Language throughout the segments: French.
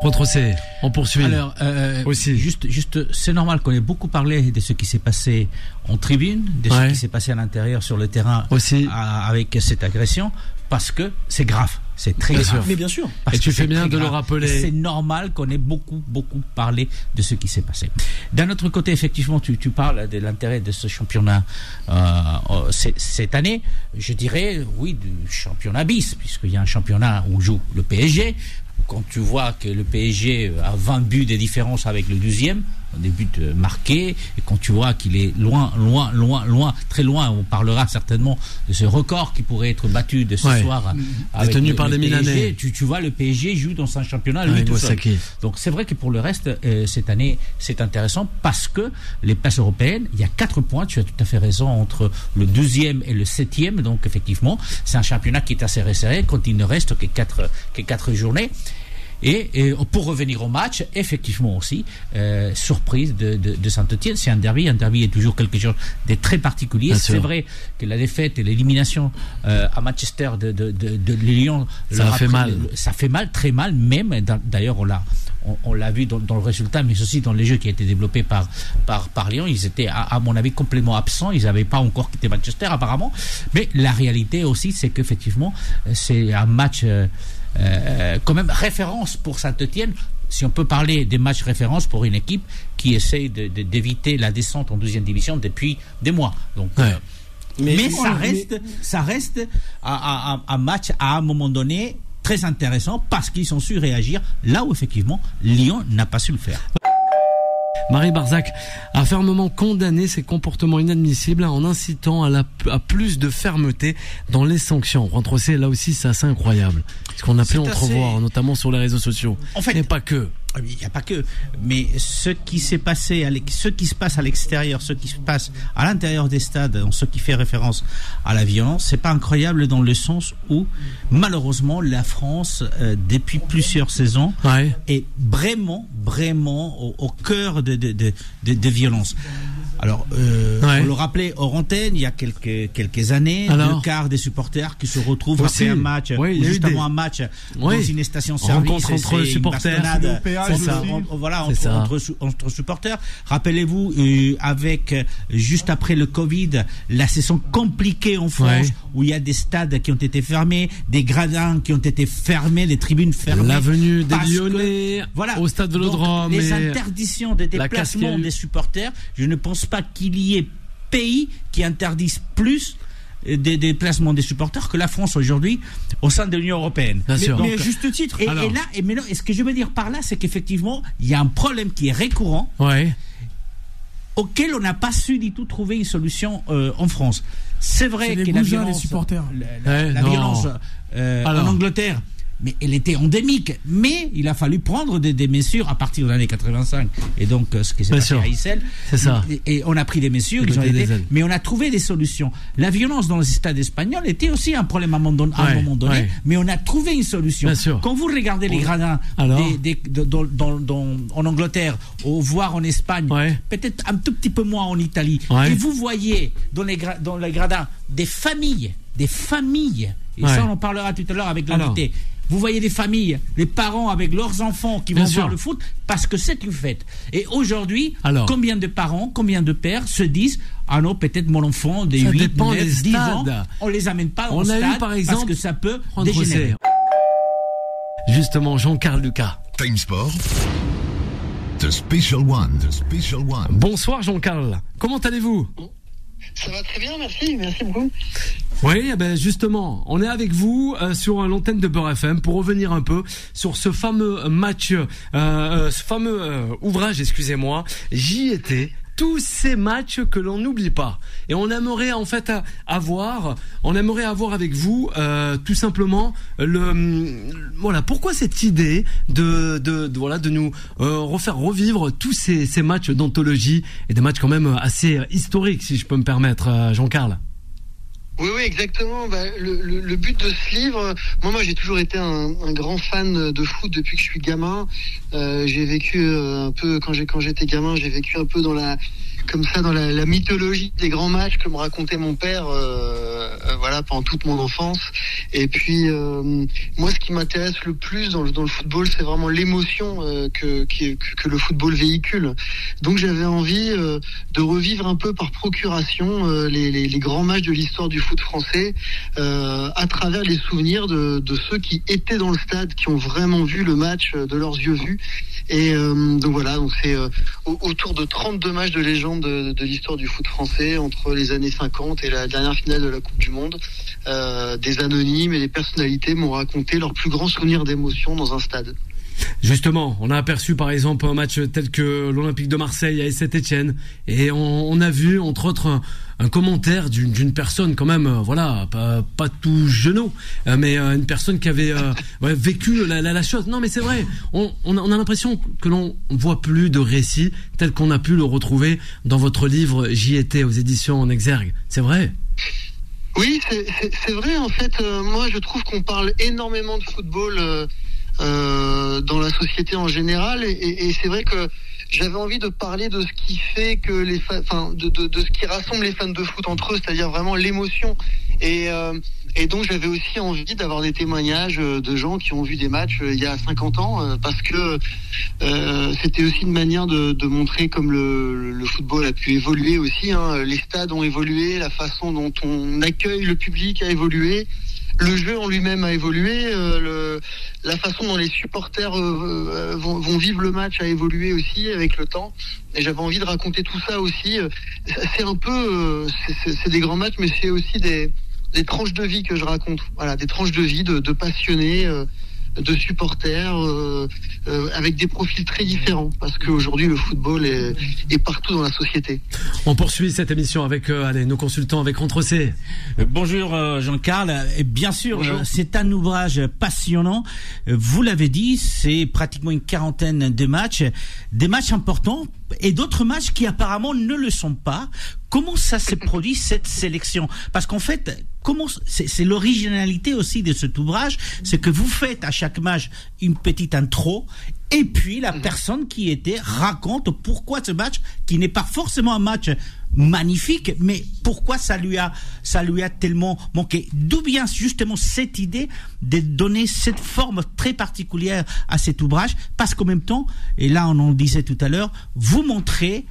Retrocé, on poursuit. Alors, aussi. Juste, c'est normal qu'on ait beaucoup parlé de ce qui s'est passé en tribune, de ce qui s'est passé à l'intérieur sur le terrain aussi avec cette agression, parce que c'est grave. C'est très grave. Mais bien sûr. Et tu fais bien de le rappeler. Et c'est normal qu'on ait beaucoup parlé de ce qui s'est passé. D'un autre côté, effectivement, tu parles de l'intérêt de ce championnat cette année. Je dirais, oui, du championnat bis, puisqu'il y a un championnat où joue le PSG. Quand tu vois que le PSG a 20 buts de différence avec le 12e, des buts marqués, et quand tu vois qu'il est loin, très loin, on parlera certainement de ce record qui pourrait être battu de ce soir avec détenu par les Milanais. Tu vois, le PSG joue dans un championnat lui tout seul. Donc c'est vrai que pour le reste, cette année, c'est intéressant parce que les places européennes, il y a 4 points, tu as tout à fait raison, entre le 12e et le 7e, donc effectivement, c'est un championnat qui est assez resserré quand il ne reste que 4 journées. Et pour revenir au match, effectivement aussi, surprise de Saint-Etienne, c'est un derby est toujours quelque chose de très particulier. C'est vrai que la défaite et l'élimination à Manchester de Lyon, ça fait mal. Ça fait mal, très mal, même, d'ailleurs on l'a vu dans le résultat, mais aussi dans les jeux qui a été développé par Lyon. Ils étaient, à mon avis, complètement absents. Ils n'avaient pas encore quitté Manchester, apparemment. Mais la réalité aussi, c'est qu'effectivement, c'est un match quand même référence pour Saint-Etienne, si on peut parler des matchs références pour une équipe qui essaye d'éviter la descente en 12e division depuis des mois. Donc, mais ça reste un match à un moment donné très intéressant parce qu'ils ont su réagir là où effectivement Lyon n'a pas su le faire. Marie Barzac a fermement condamné ces comportements inadmissibles en incitant à plus de fermeté dans les sanctions. Retrocé, là aussi, c'est assez incroyable. Ce qu'on a pu entrevoir, notamment sur les réseaux sociaux. En fait, mais pas que. Il n'y a pas que, mais ce qui se passe à l'extérieur, ce qui se passe à l'intérieur des stades, en ce qui fait référence à la violence, c'est pas incroyable dans le sens où, malheureusement, la France, depuis plusieurs saisons, est vraiment au cœur de violence. Alors, on le rappelait hors antenne, il y a quelques années, le quart des supporters qui se retrouvent après un match, ou juste avant un match, dans une station-service, rencontre entre supporters, entre supporters. Rappelez-vous, juste après le Covid, la saison compliquée en France, où il y a des stades qui ont été fermés, des gradins qui ont été fermés, des tribunes fermées. L'avenue des Lyonnais, au stade Vélodrome. Les interdictions de déplacement des supporters, je ne pense pas qu'il y ait pays qui interdisent plus des déplacements des supporters que la France aujourd'hui au sein de l'Union européenne. Mais à juste titre. Et ce que je veux dire par là, c'est qu'effectivement, il y a un problème qui est récurrent, auquel on n'a pas su du tout trouver une solution en France. C'est vrai que la violence, les supporters. La violence en Angleterre, mais elle était endémique. Mais il a fallu prendre des mesures à partir de l'année 85. Et donc, ce qui s'est passé à Issel. C'est ça. Et on a pris des mesures, mais on a trouvé des solutions. La violence dans les stades espagnols était aussi un problème à un moment donné, mais on a trouvé une solution. Quand vous regardez les gradins en Angleterre, voire en Espagne, peut-être un tout petit peu moins en Italie, et vous voyez dans les gradins des familles, et ça on en parlera tout à l'heure avec l'invité. Vous voyez des familles, les parents avec leurs enfants qui vont voir le foot parce que c'est une fête. Et aujourd'hui, combien de parents, combien de pères se disent non, peut-être mon enfant de 8, 9, 10 ans, on les amène pas au stade par exemple, parce que ça peut dégénérer. Justement, Jean-Carl Lucas. Time Sport. The Special One. Bonsoir Jean-Carl. Comment allez-vous ? Ça va très bien, merci beaucoup. Oui, justement, on est avec vous sur l'antenne de Beurre FM pour revenir un peu sur ce fameux match, ce fameux ouvrage, j'y étais. Tous ces matchs que l'on n'oublie pas. Et on aimerait en fait avoir avec vous tout simplement pourquoi cette idée de nous refaire revivre tous ces matchs d'anthologie et des matchs quand même assez historiques, si je peux me permettre, Jean-Carl. Oui, exactement. Le but de ce livre, moi j'ai toujours été un grand fan de foot depuis que je suis gamin. J'ai vécu un peu quand j'étais gamin, j'ai vécu un peu comme ça dans la mythologie des grands matchs que me racontait mon père, voilà, pendant toute mon enfance. Et puis moi, ce qui m'intéresse le plus dans le football, c'est vraiment l'émotion que le football véhicule. Donc j'avais envie de revivre un peu par procuration les grands matchs de l'histoire du foot français à travers les souvenirs de ceux qui étaient dans le stade, qui ont vraiment vu le match de leurs yeux vus. Et donc voilà, donc c'est autour de 32 matchs de légende de l'histoire du foot français entre les années 50 et la dernière finale de la Coupe du Monde. Des anonymes et des personnalités m'ont raconté leurs plus grands souvenirs d'émotion dans un stade. Justement, on a aperçu par exemple un match tel que l'Olympique de Marseille à Saint-Etienne, et on a vu entre autres un commentaire d'une personne quand même, voilà, pas tout genou, mais une personne qui avait vécu la chose. Non mais c'est vrai, on a l'impression que l'on voit plus de récits tels qu'on a pu le retrouver dans votre livre J'y étais aux éditions En Exergue. C'est vrai? Oui, c'est vrai en fait. Moi je trouve qu'on parle énormément de football dans la société en général, et c'est vrai que j'avais envie de parler de ce qui fait que de ce qui rassemble les fans de foot entre eux, c'est-à-dire vraiment l'émotion. Et donc j'avais aussi envie d'avoir des témoignages de gens qui ont vu des matchs il y a 50 ans, parce que c'était aussi une manière de montrer comme le football a pu évoluer aussi, hein. Les stades ont évolué, la façon dont on accueille le public a évolué. Le jeu en lui-même a évolué, la façon dont les supporters vont vivre le match a évolué aussi avec le temps. Et j'avais envie de raconter tout ça aussi. C'est un peu, c'est des grands matchs, mais c'est aussi des tranches de vie que je raconte. Voilà, des tranches de vie de passionnés, de supporters, avec des profils très différents, parce qu'aujourd'hui le football est partout dans la société. On poursuit cette émission avec nos consultants, avec Rentrocé. Bonjour Jean-Carl, et bien sûr c'est un ouvrage passionnant, vous l'avez dit, c'est pratiquement une quarantaine de matchs, des matchs importants et d'autres matchs qui apparemment ne le sont pas. Comment ça s'est produit cette sélection? Parce qu'en fait, c'est l'originalité aussi de cet ouvrage, c'est que vous faites à chaque match une petite intro, et puis la personne qui était raconte pourquoi ce match, qui n'est pas forcément un match magnifique, mais pourquoi ça lui a tellement manqué. D'où vient justement cette idée de donner cette forme très particulière à cet ouvrage, parce qu'en même temps, et là on en disait tout à l'heure, vous montrez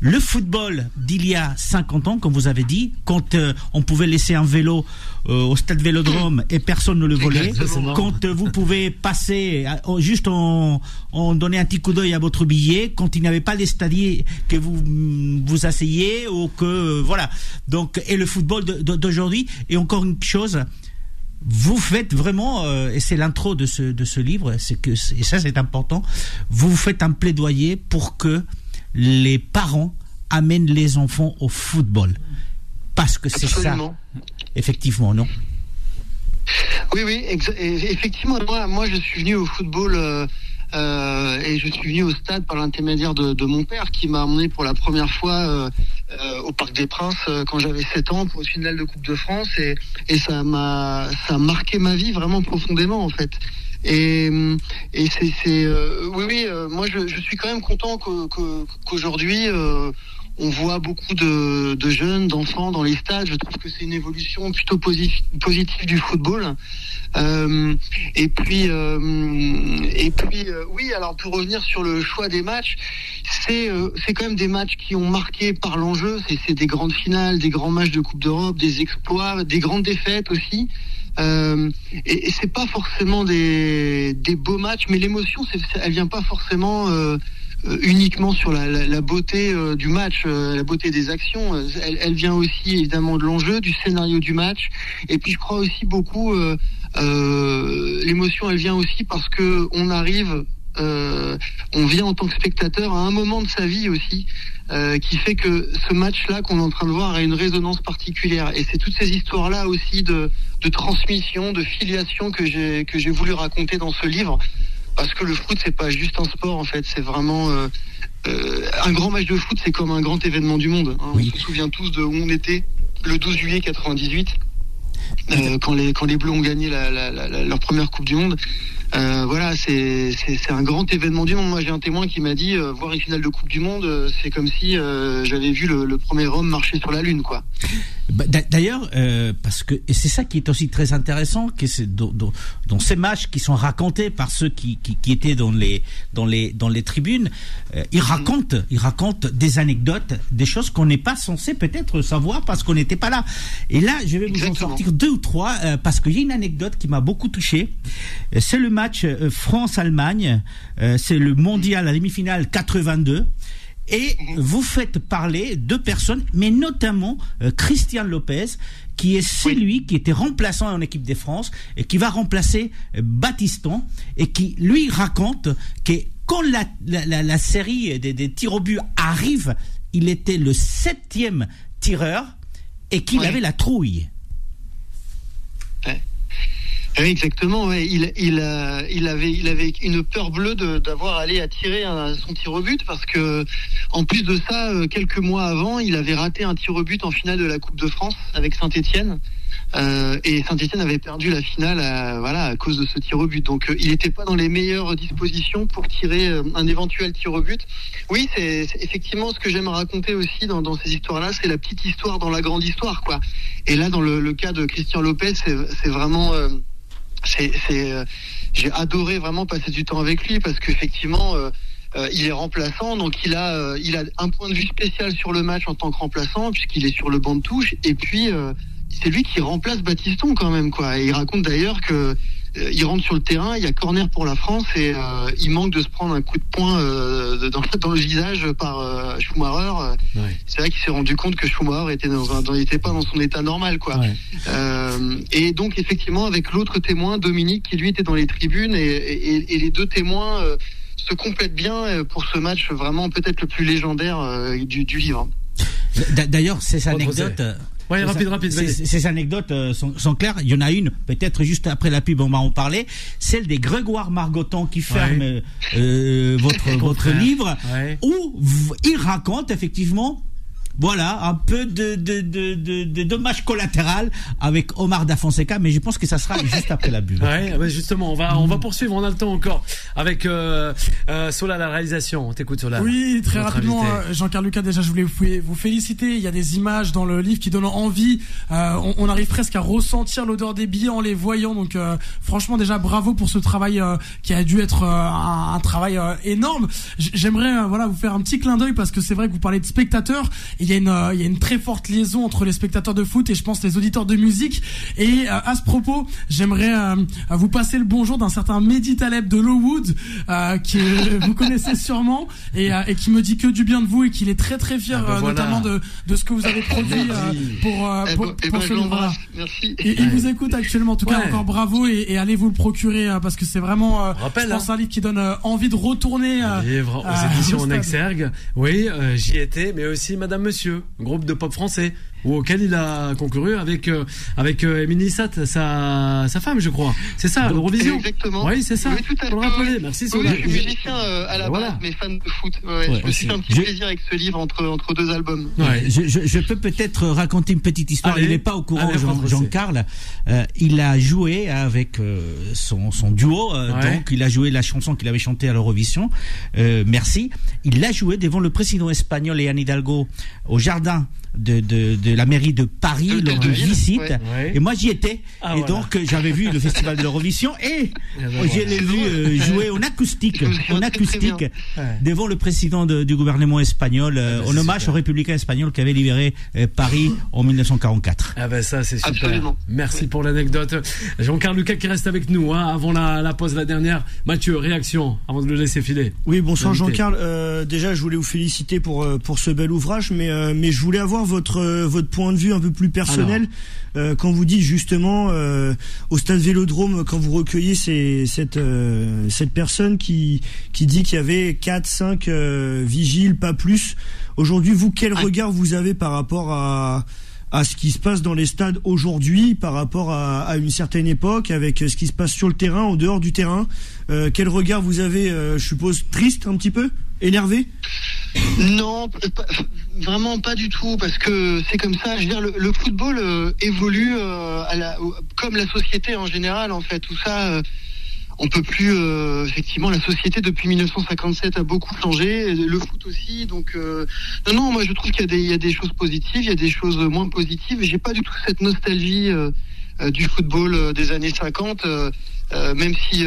le football d'il y a 50 ans, comme vous avez dit, quand on pouvait laisser un vélo au stade Vélodrome et personne ne le volait, quand vous pouvez passer juste en donnant un petit coup d'œil à votre billet, quand il n'y avait pas l'estadier que vous asseyez, ou que voilà. Donc, et le football d'aujourd'hui. Et encore une chose, vous faites vraiment, et c'est l'intro de ce livre, et ça c'est important, vous faites un plaidoyer pour que les parents amènent les enfants au football, parce que c'est Absolument. Ça, effectivement, non? Oui, effectivement. Moi, je suis venu au football et je suis venu au stade par l'intermédiaire de mon père, qui m'a emmené pour la première fois au Parc des Princes quand j'avais 7 ans pour une finale de Coupe de France, et ça a marqué ma vie vraiment profondément en fait. Et moi je suis quand même content qu'aujourd'hui on voit beaucoup de jeunes, d'enfants dans les stades. Je trouve que c'est une évolution plutôt positive du football. Et puis oui, alors pour revenir sur le choix des matchs, c'est quand même des matchs qui ont marqué par l'enjeu. C'est des grandes finales, des grands matchs de Coupe d'Europe, des exploits, des grandes défaites aussi. Et c'est pas forcément des beaux matchs, mais l'émotion, elle vient pas forcément uniquement sur la beauté du match, la beauté des actions. Elle vient aussi évidemment de l'enjeu, du scénario du match. Et puis je crois aussi beaucoup, l'émotion, elle vient aussi parce que on arrive, on vient en tant que spectateur à un moment de sa vie aussi, qui fait que ce match-là qu'on est en train de voir a une résonance particulière. Et c'est toutes ces histoires-là aussi de transmission, de filiation que j'ai voulu raconter dans ce livre. Parce que le foot, c'est pas juste un sport, en fait. C'est vraiment un grand match de foot, c'est comme un grand événement du monde. Hein. Oui. On se souvient tous de où on était le 12 juillet 98. quand les Bleus ont gagné leur première Coupe du Monde. Voilà, c'est un grand événement du monde. Moi, j'ai un témoin qui m'a dit voir une finale de Coupe du Monde, c'est comme si j'avais vu le premier homme marcher sur la Lune, quoi. D'ailleurs, parce que et c'est ça qui est aussi très intéressant, que c'est dans ces matchs qui sont racontés par ceux qui étaient dans les tribunes, ils racontent des anecdotes, des choses qu'on n'est pas censé peut-être savoir parce qu'on n'était pas là. Et là, je vais vous en sortir 2 ou 3 parce qu'il y a une anecdote qui m'a beaucoup touché. C'est le match France-Allemagne, c'est le mondial, la demi-finale 82. Et vous faites parler 2 personnes, mais notamment Christian Lopez, qui est celui qui était remplaçant en équipe de France et qui va remplacer Battiston, et qui lui raconte que quand la série des tirs au but arrive, il était le 7e tireur et qu'il avait la trouille. Oui, exactement. Ouais. Il avait une peur bleue d'avoir allé à tirer son tir au but, parce que en plus de ça, quelques mois avant, il avait raté un tir au but en finale de la Coupe de France avec Saint-Étienne. Et Saint-Étienne avait perdu la finale à cause de ce tir au but. Donc il n'était pas dans les meilleures dispositions pour tirer un éventuel tir au but. Oui, c'est effectivement ce que j'aime raconter aussi dans ces histoires-là, c'est la petite histoire dans la grande histoire, quoi. Et là, dans le cas de Christian Lopez, c'est vraiment... j'ai adoré vraiment passer du temps avec lui, parce qu'effectivement il est remplaçant, donc il a un point de vue spécial sur le match en tant que remplaçant, puisqu'il est sur le banc de touche, et puis c'est lui qui remplace Battiston quand même, quoi. Et il raconte d'ailleurs que il rentre sur le terrain, il y a corner pour la France, et il manque de se prendre un coup de poing dans le visage par Schumacher. Ouais. C'est vrai qu'il s'est rendu compte que Schumacher était pas dans son état normal, quoi. Ouais. Et donc effectivement, avec l'autre témoin, Dominique, qui lui était dans les tribunes, et les 2 témoins se complètent bien pour ce match vraiment peut-être le plus légendaire du livre. D'ailleurs, ces anecdotes... Ouais, rapide. Ces anecdotes sont claires. Il y en a une, peut-être juste après la pub, on va en parler. Celle des Grégoire Margoton qui ferme votre livre, où il raconte effectivement... Voilà, un peu de dommage collatéral avec Omar Da Fonseca, mais je pense que ça sera juste après la bulle. Ouais, justement, on va poursuivre, on a le temps encore avec Sola, la réalisation. On t'écoute, Sola. Oui, très rapidement, Jean-Carl Lucas, déjà je voulais vous féliciter. Il y a des images dans le livre qui donnent envie. On arrive presque à ressentir l'odeur des billets en les voyant. Donc franchement, déjà bravo pour ce travail qui a dû être un travail énorme. J'aimerais vous faire un petit clin d'œil, parce que c'est vrai que vous parlez de spectateurs. Il y a une très forte liaison entre les spectateurs de foot et je pense les auditeurs de musique. Et à ce propos, j'aimerais vous passer le bonjour d'un certain Mehdi Taleb de Lowood, qui vous connaissez sûrement, et qui me dit que du bien de vous, et qu'il est très très fier notamment de ce que vous avez produit pour ce livre. Merci. Et il vous écoute actuellement. En tout cas, encore bravo, et allez vous le procurer, parce que c'est vraiment je pense un livre qui donne envie de retourner livre aux éditions en Exergue. Oui, j'y étais, mais aussi Madame Monsieur, un groupe de pop français, auquel il a concouru avec Émilie Satt, sa femme, je crois. C'est ça, l'Eurovision. Exactement. Oui, c'est ça. Oui, tout à pour le rappeler. Merci, Sola. Oui, je suis musicien à la base, mais fan de foot. Je me suis fait un petit plaisir avec ce livre entre 2 albums. Ouais. Je peux peut-être raconter une petite histoire. Il n'est pas au courant, Jean-Carl. Il a joué avec son duo. Donc, il a joué la chanson qu'il avait chantée à l'Eurovision. Merci. Il l'a joué devant le président espagnol Anne Hidalgo au jardin de la mairie de Paris lors d'une visite, et moi j'y étais, donc j'avais vu le festival de l'Eurovision, et je l'ai vu jouer en acoustique devant le président du gouvernement espagnol, en hommage au républicain espagnol qui avait libéré Paris en 1944. Ah ben ça c'est super. Absolument. Merci pour l'anecdote. Jean-Carl Lucas qui reste avec nous avant la pause, la dernière. Mathieu, réaction avant de le laisser filer. Oui, bonsoir Jean-Carl. Déjà je voulais vous féliciter pour ce bel ouvrage, mais je voulais avoir votre point de vue un peu plus personnel. Quand vous dites justement au stade Vélodrome, quand vous recueillez cette personne qui dit qu'il y avait 4-5 vigiles, pas plus. Aujourd'hui, vous, quel regard vous avez par rapport à ce qui se passe dans les stades aujourd'hui, par rapport à une certaine époque, avec ce qui se passe sur le terrain, en dehors du terrain? Quel regard vous avez, je suppose, triste un petit peu, énervé? Non, vraiment pas du tout, parce que c'est comme ça. Je veux dire, le football évolue comme la société en général, en fait. Tout ça, on peut plus. Effectivement, la société depuis 1957 a beaucoup changé, le foot aussi. Donc, non, moi je trouve qu'il y a des choses positives, il y a des choses moins positives. Et j'ai pas du tout cette nostalgie du football des années 50, même si.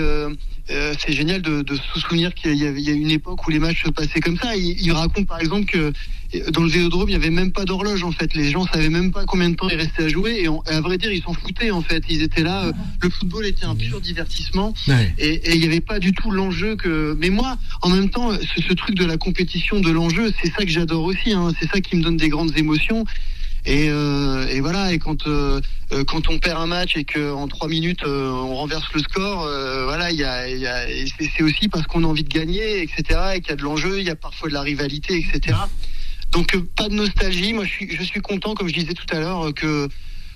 C'est génial de se souvenir qu'il y a une époque où les matchs se passaient comme ça. Il raconte par exemple que dans le Vélodrome, il n'y avait même pas d'horloge en fait. Les gens savaient même pas combien de temps il restait à jouer et à vrai dire, ils s'en foutaient en fait. Ils étaient là. Le football était un pur divertissement et il n'y avait pas du tout l'enjeu que. Mais moi, en même temps, ce truc de la compétition, de l'enjeu, c'est ça que j'adore aussi. Hein. C'est ça qui me donne des grandes émotions. Et voilà. Et quand on perd un match et que en 3 minutes on renverse le score, voilà, c'est aussi parce qu'on a envie de gagner, etc. Et qu'il y a de l'enjeu, il y a parfois de la rivalité, etc. Donc pas de nostalgie. Moi, je suis content, comme je disais tout à l'heure, que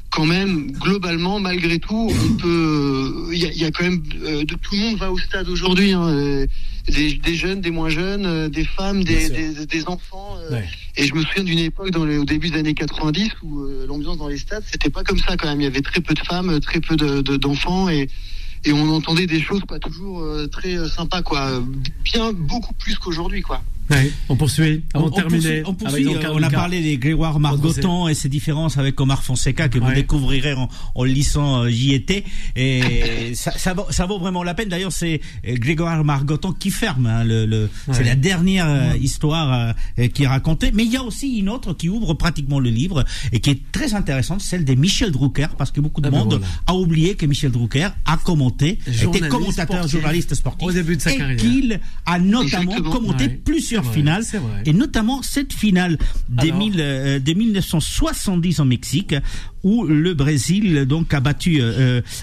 quand même, globalement, malgré tout, on peut. Il y a quand même. Tout le monde va au stade aujourd'hui. Hein, des jeunes, des moins jeunes, des femmes, des enfants. Et je me souviens d'une époque au début des années 90 où l'ambiance dans les stades, c'était pas comme ça quand même. Il y avait très peu de femmes, très peu d'enfants et on entendait des choses pas toujours très sympas, quoi. Bien beaucoup plus qu'aujourd'hui, quoi. Ouais, on poursuit avant de terminer. On a parlé des Grégoire Margoton et ses différences avec Omar Fonseca que vous découvrirez en lisant JT. Et ça vaut vraiment la peine. D'ailleurs, c'est Grégoire Margoton qui ferme. Hein, c'est la dernière histoire qui est racontée. Mais il y a aussi une autre qui ouvre pratiquement le livre et qui est très intéressante, celle de Michel Drucker, parce que beaucoup de monde a oublié que Michel Drucker a commenté, était commentateur, journaliste sportif, au début de sa carrière, qu'il a notamment commenté plusieurs finales, et notamment cette finale de 1970 en Mexique, où le Brésil donc a battu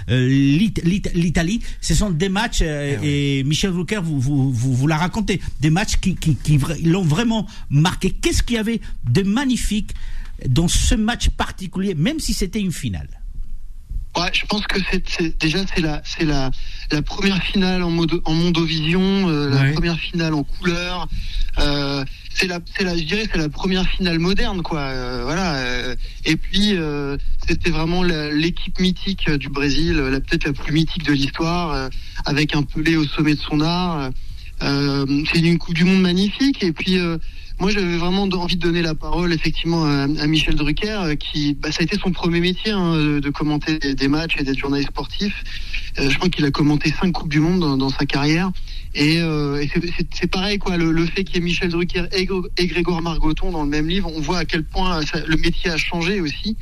l'Italie. Ce sont des matchs et Michel Drucker vous l'a raconté, des matchs qui l'ont vraiment marqué. Qu'est-ce qu'il y avait de magnifique dans ce match particulier, même si c'était une finale? Ouais, je pense que c'est la première finale en Mondovision, la première finale en couleur. Je dirais c'est la première finale moderne, quoi. Voilà. Et puis c'était vraiment l'équipe mythique du Brésil, peut-être la plus mythique de l'histoire, avec un Pelé au sommet de son art. C'est une Coupe du Monde magnifique. Et puis moi, j'avais vraiment envie de donner la parole, effectivement, à Michel Drucker, qui, ça a été son premier métier, hein, de commenter des matchs et d'être journaliste sportif. Je crois qu'il a commenté 5 Coupes du Monde dans sa carrière. Et c'est pareil, quoi. Le fait qu'il y ait Michel Drucker et Grégoire Margoton dans le même livre, on voit à quel point le métier a changé aussi.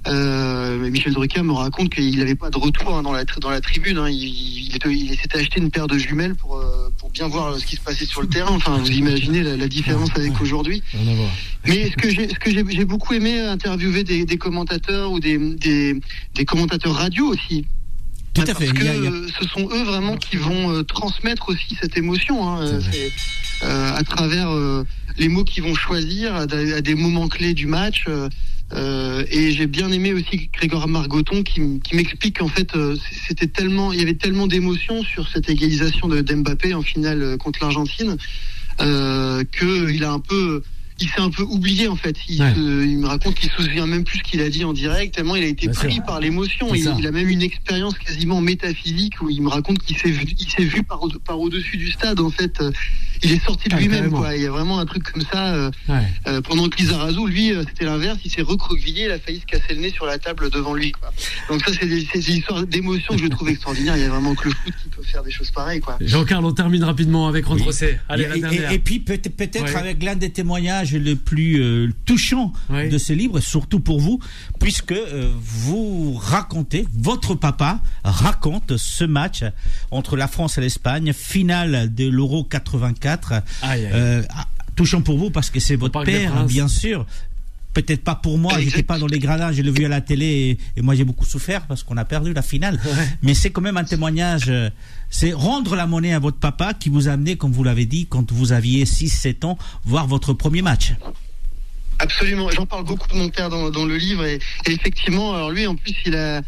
Michel Drucker me raconte qu'il n'avait pas de retour dans la tribune. Hein. Il s'était acheté une paire de jumelles pour bien voir ce qui se passait sur le terrain. Enfin, vous imaginez la différence avec aujourd'hui. Mais ce que j'ai beaucoup aimé interviewer des commentateurs ou des commentateurs radio aussi. Tout à fait. Parce que ce sont eux vraiment qui vont transmettre aussi cette émotion, hein, à travers les mots qu'ils vont choisir à des moments clés du match. Et j'ai bien aimé aussi Grégoire Margoton qui m'explique qu'en fait il y avait tellement d'émotions sur cette égalisation d'Mbappé en finale contre l'Argentine il s'est un peu oublié, en fait. Il me raconte qu'il se souvient même plus ce qu'il a dit en direct, tellement il a été pris par l'émotion. Il a même une expérience quasiment métaphysique où il me raconte qu'il s'est vu par au-dessus du stade, en fait. Il est sorti de lui-même, quoi. Il y a vraiment un truc comme ça. Pendant que Lizarazu, lui, c'était l'inverse. Il s'est recroquevillé, il a failli se casser le nez sur la table devant lui, quoi. Donc ça, c'est des histoires d'émotion que je trouve extraordinaires. Il y a vraiment que le foot qui peut faire des choses pareilles, quoi. Jean-Carl, on termine rapidement avec Rondrosset. Allez, la dernière. Et puis peut-être avec l'un des témoignages le plus touchant de ce livre, surtout pour vous, puisque votre papa raconte ce match entre la France et l'Espagne, finale de l'Euro 84. Touchant pour vous parce que c'est votre père, bien sûr. Peut-être pas pour moi, j'étais pas dans les gradins, je l'ai vu à la télé et moi j'ai beaucoup souffert parce qu'on a perdu la finale. Mais c'est quand même un témoignage, c'est rendre la monnaie à votre papa qui vous a amené, comme vous l'avez dit, quand vous aviez 6-7 ans, voir votre premier match. Absolument, j'en parle beaucoup de mon père dans le livre et effectivement, alors lui en plus il a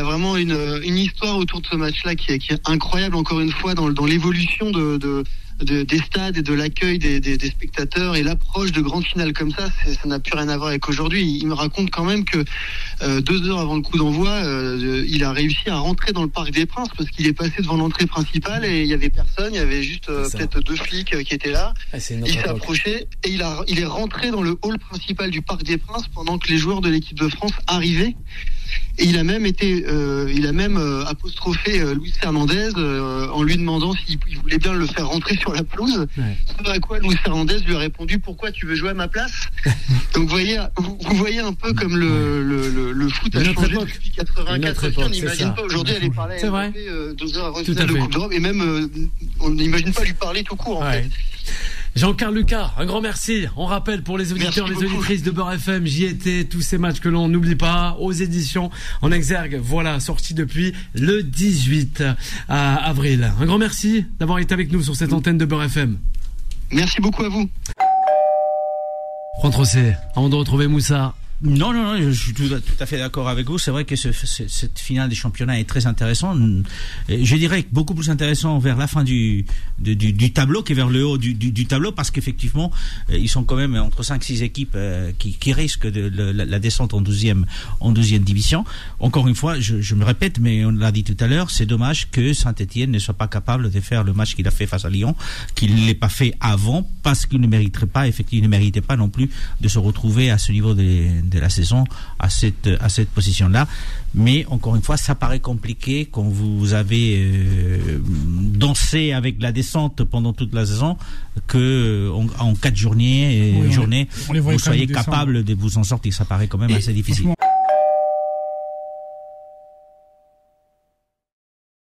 vraiment une histoire autour de ce match-là qui est incroyable, encore une fois, dans l'évolution de des stades et de l'accueil des spectateurs et l'approche de grandes finales comme ça n'a plus rien à voir avec aujourd'hui. Il me raconte quand même que 2 heures avant le coup d'envoi, il a réussi à rentrer dans le Parc des Princes parce qu'il est passé devant l'entrée principale et il y avait personne, il y avait juste peut-être 2 flics qui étaient là. Il s'est approché et il est rentré dans le hall principal du Parc des Princes pendant que les joueurs de l'équipe de France arrivaient. Et il a même apostrophé Luis Fernandez en lui demandant s'il voulait bien le faire rentrer sur la pelouse. Ce à quoi Luis Fernandez lui a répondu: pourquoi tu veux jouer à ma place? Donc vous voyez un peu comme le foot a changé depuis 84. On n'imagine pas aujourd'hui aller parler à Mbappé 2 heures avant une finale de Coupe d'Europe, et même on n'imagine pas lui parler tout court en fait. Jean-Carl Lucas, un grand merci. On rappelle pour les auditeurs, les auditrices de Beurre FM, j'y étais, tous ces matchs que l'on n'oublie pas, aux éditions en exergue, voilà, sorti depuis le 18 avril. Un grand merci d'avoir été avec nous sur cette antenne de Beurre FM. Merci beaucoup à vous. Franck Rosset, avant de retrouver Moussa. Non, je suis tout à fait d'accord avec vous. C'est vrai que cette finale des championnats est très intéressante. Je dirais beaucoup plus intéressant vers la fin du tableau que vers le haut du tableau, parce qu'effectivement, ils sont quand même entre 5-6 équipes qui risquent la descente en 12e division. Encore une fois, je me répète, mais on l'a dit tout à l'heure, c'est dommage que Saint-Etienne ne soit pas capable de faire le match qu'il a fait face à Lyon, qu'il ne l'ait pas fait avant, parce qu'il ne mériterait pas, effectivement, il ne méritait pas non plus de se retrouver à ce niveau de la saison, à cette position-là. Mais encore une fois, ça paraît compliqué quand vous avez dansé avec la descente pendant toute la saison, que en 4 journées, vous soyez capable de vous en sortir. Ça paraît quand même assez difficile.